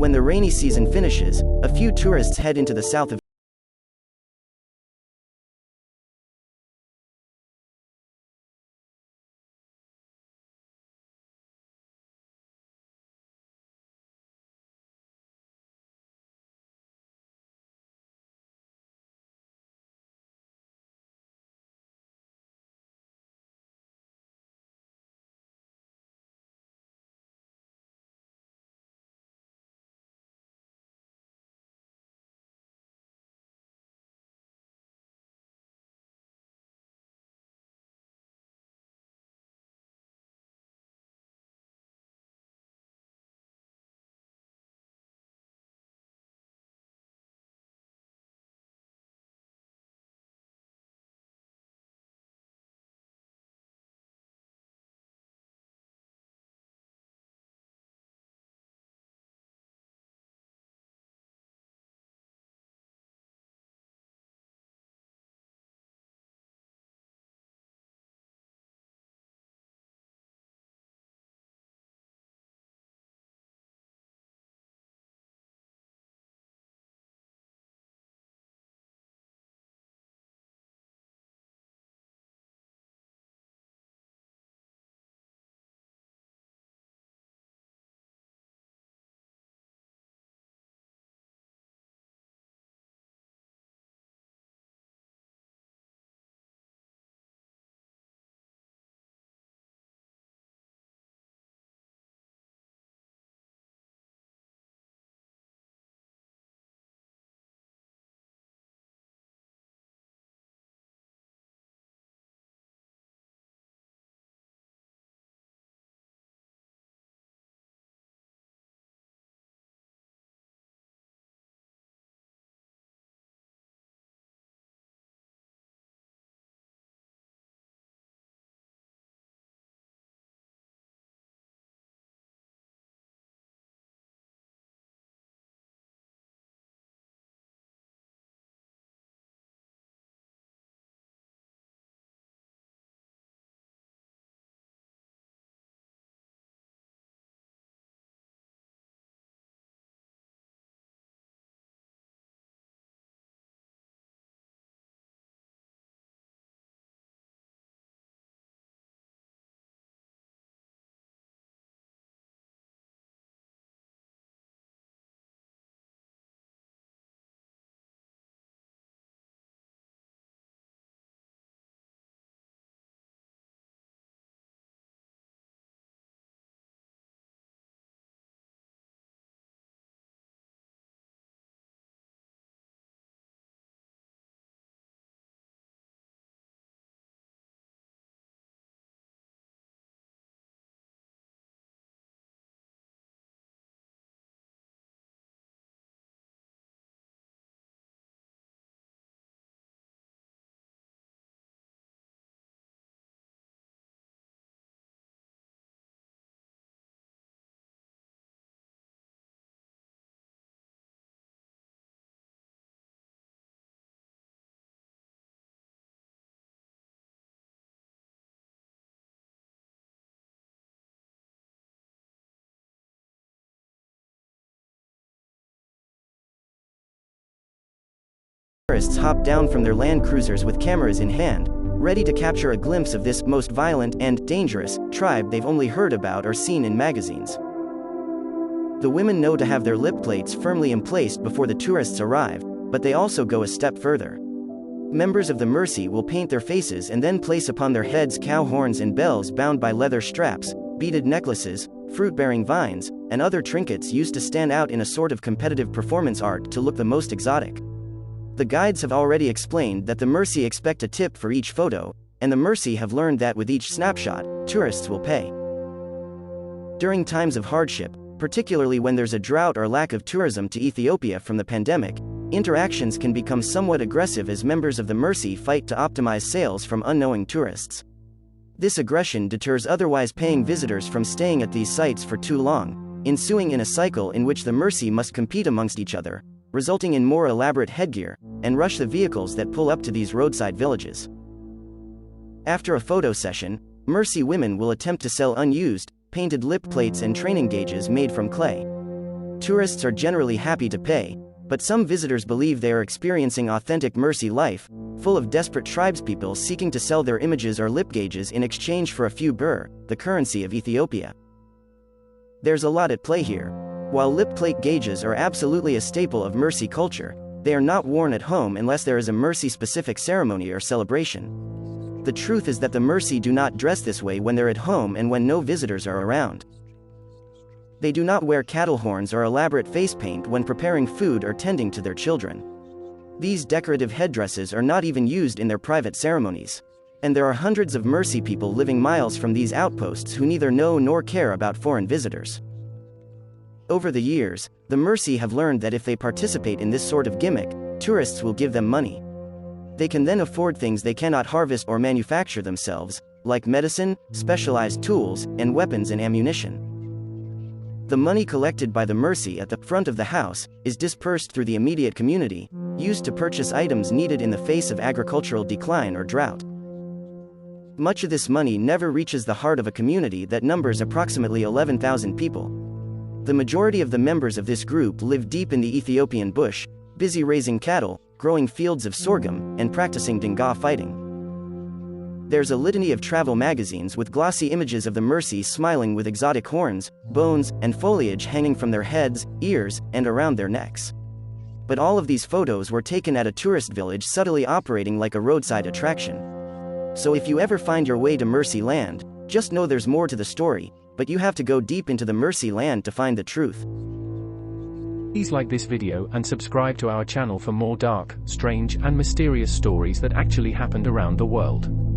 When the rainy season finishes, a few tourists head into the south of tourists hop down from their land cruisers with cameras in hand, ready to capture a glimpse of this most violent and dangerous tribe they've only heard about or seen in magazines. The women know to have their lip plates firmly emplaced before the tourists arrive, but they also go a step further. Members of the Mursi will paint their faces and then place upon their heads cow horns and bells bound by leather straps, beaded necklaces, fruit-bearing vines, and other trinkets used to stand out in a sort of competitive performance art to look the most exotic. The guides have already explained that the Mursi expect a tip for each photo, and the Mursi have learned that with each snapshot, tourists will pay. During times of hardship, particularly when there's a drought or lack of tourism to Ethiopia from the pandemic, interactions can become somewhat aggressive as members of the Mursi fight to optimize sales from unknowing tourists. This aggression deters otherwise paying visitors from staying at these sites for too long, ensuing in a cycle in which the Mursi must compete amongst each other, resulting in more elaborate headgear, and rush the vehicles that pull up to these roadside villages. After a photo session, Mursi women will attempt to sell unused, painted lip plates and training gauges made from clay. Tourists are generally happy to pay, but some visitors believe they are experiencing authentic Mursi life, full of desperate tribespeople seeking to sell their images or lip gauges in exchange for a few birr, the currency of Ethiopia. There's a lot at play here. While lip plate gauges are absolutely a staple of Mursi culture, they are not worn at home unless there is a Mursi-specific ceremony or celebration. The truth is that the Mursi do not dress this way when they're at home and when no visitors are around. They do not wear cattle horns or elaborate face paint when preparing food or tending to their children. These decorative headdresses are not even used in their private ceremonies. And there are hundreds of Mursi people living miles from these outposts who neither know nor care about foreign visitors. Over the years, the Mursi have learned that if they participate in this sort of gimmick, tourists will give them money. They can then afford things they cannot harvest or manufacture themselves, like medicine, specialized tools, and weapons and ammunition. The money collected by the Mursi at the front of the house is dispersed through the immediate community, used to purchase items needed in the face of agricultural decline or drought. Much of this money never reaches the heart of a community that numbers approximately 11,000 people. The majority of the members of this group live deep in the Ethiopian bush, busy raising cattle, growing fields of sorghum, and practicing dinga fighting. There's a litany of travel magazines with glossy images of the Mursi smiling with exotic horns, bones, and foliage hanging from their heads, ears, and around their necks. But all of these photos were taken at a tourist village subtly operating like a roadside attraction. So if you ever find your way to Mursi land, just know there's more to the story, but you have to go deep into the Mursi land to find the truth. Please like this video and subscribe to our channel for more dark, strange, and mysterious stories that actually happened around the world.